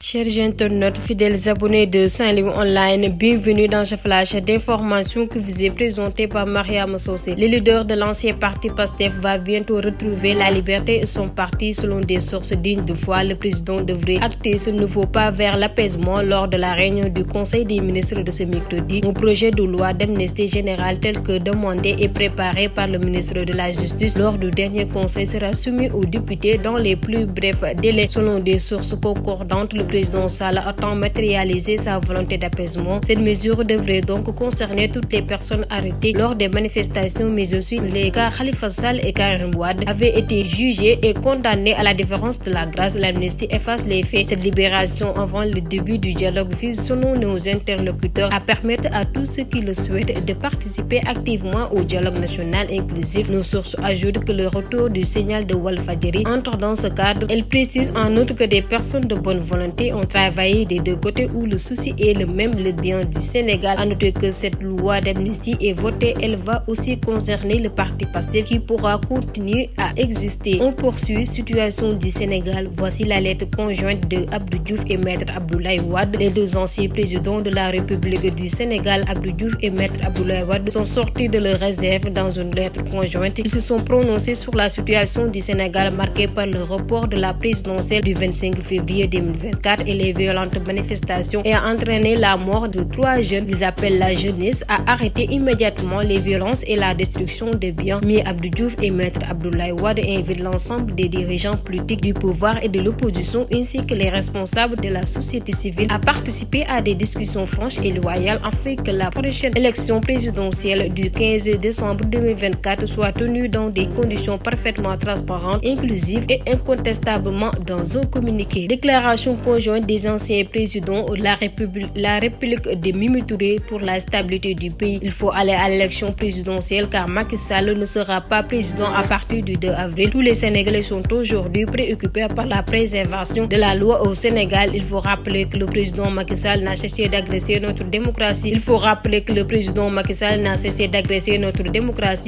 Chers internautes, fidèles abonnés de Saint-Louis Online, bienvenue dans ce flash d'informations qui vous est présenté par Mariama Socé. Le leader de l'ancien parti PASTEF va bientôt retrouver la liberté et son parti selon des sources dignes de foi. Le président devrait acter ce nouveau pas vers l'apaisement lors de la réunion du Conseil des ministres de ce mercredi. Un projet de loi d'amnistie générale tel que demandé et préparé par le ministre de la Justice lors du dernier conseil sera soumis aux députés dans les plus brefs délais. Selon des sources concordantes, le président Sall attend matérialiser sa volonté d'apaisement. Cette mesure devrait donc concerner toutes les personnes arrêtées lors des manifestations, mais aussi les cas Khalifa Sall et Karim Wade avaient été jugés et condamnés à la différence de la grâce. L'amnistie efface les faits. Cette libération avant le début du dialogue vise, selon nos interlocuteurs, à permettre à tous ceux qui le souhaitent de participer activement au dialogue national inclusif. Nos sources ajoutent que le retour du signal de Walfadjri entre dans ce cadre. Elle précise en outre que des personnes de bonne volonté ont travaillé des deux côtés où le souci est le même, le bien du Sénégal. À noter que cette loi d'amnistie est votée, elle va aussi concerner le parti PASTEF qui pourra continuer à exister. On poursuit situation du Sénégal. Voici la lettre conjointe de Abdou Diouf et Maître Abdoulaye Wade. Les deux anciens présidents de la République du Sénégal, Abdou Diouf et Maître Abdoulaye Wade, sont sortis de leur réserve dans une lettre conjointe. Ils se sont prononcés sur la situation du Sénégal marquée par le report de la présidentielle du 25 février 2024 et les violentes manifestations ayant entraîné la mort de 3 jeunes. Ils appellent la jeunesse à arrêter immédiatement les violences et la destruction des biens. Mais Abdou Diouf et Maître Abdoulaye Wade invitent l'ensemble des dirigeants politiques du pouvoir et de l'opposition ainsi que les responsables de la société civile à participer à des discussions franches et loyales afin que la prochaine élection présidentielle du 15 décembre 2024 soit tenue dans des conditions parfaitement transparentes, inclusives et incontestablement. Dans un communiqué, déclaration conjointe des anciens présidents de la République de Mimi Touré pour la stabilité du pays. Il faut aller à l'élection présidentielle car Macky Sall ne sera pas président à partir du 2 avril. Tous les Sénégalais sont aujourd'hui préoccupés par la préservation de la loi au Sénégal. Il faut rappeler que le président Macky Sall n'a cessé d'agresser notre démocratie.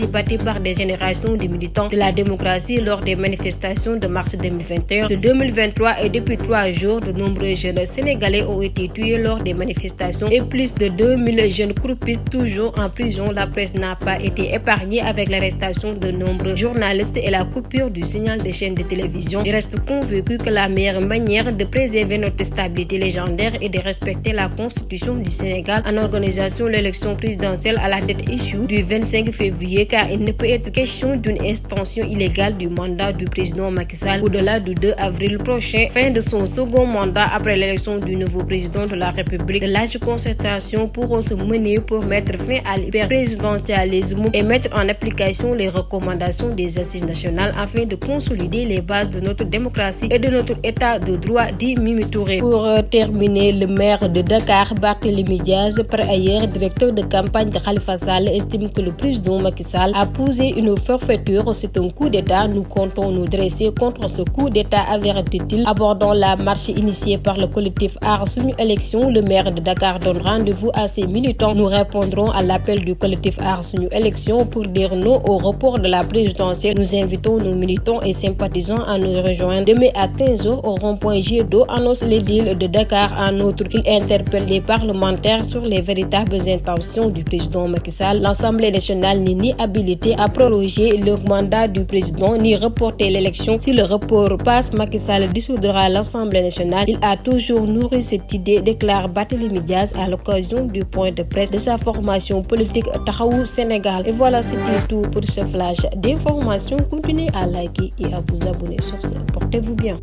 Bâtie par des générations de militants de la démocratie lors des manifestations de mars 2021, de 2023 et depuis 3 jours, de nombreux jeunes Sénégalais ont été tués lors des manifestations et plus de 2000 jeunes croupissent toujours en prison. La presse n'a pas été épargnée avec l'arrestation de nombreux journalistes et la coupure du signal des chaînes de télévision. Je reste convaincu que la meilleure manière de préserver notre stabilité légendaire est de respecter la constitution du Sénégal en organisant l'élection présidentielle à la date issue du 25 février car il ne peut être question d'une extension illégale du mandat du président Macky Sall au-delà du 2 avril prochain, fin de son second mandat. Après l'élection du nouveau président de la République, de larges concertations pourront se mener pour mettre fin à l'hyper-présidentialisme et mettre en application les recommandations des assises nationales afin de consolider les bases de notre démocratie et de notre état de droit, dit Mimi Touré. Pour terminer, le maire de Dakar, Barthélémy Diaz, par ailleurs directeur de campagne de Khalifa Sall, estime que le président Macky Sall a posé une forfaiture. C'est un coup d'État. Nous comptons nous dresser contre ce coup d'État, avertit-il. Abordant la marche initiée par le collectif Aar Sunu Élection, le maire de Dakar donne rendez-vous à ses militants. Nous répondrons à l'appel du collectif Aar Sunu Élection pour dire non au report de la présidentielle. Nous invitons nos militants et sympathisants à nous rejoindre demain à 15h au rond-point Jet d'eau, annonce l'édile de Dakar. En outre, il interpelle les parlementaires sur les véritables intentions du président Macky Sall. L'Assemblée nationale n'est ni habilitée à proroger le mandat du président ni reporter l'élection. Si le report passe, Macky Sall dissoudra l'Assemblée nationale. Il a toujours nourri cette idée, déclare Barthélémy Diaz à l'occasion du point de presse de sa formation politique Taxawu Sénégal. Et voilà, c'était tout pour ce flash d'informations. Continuez à liker et à vous abonner sur ce. Portez-vous bien.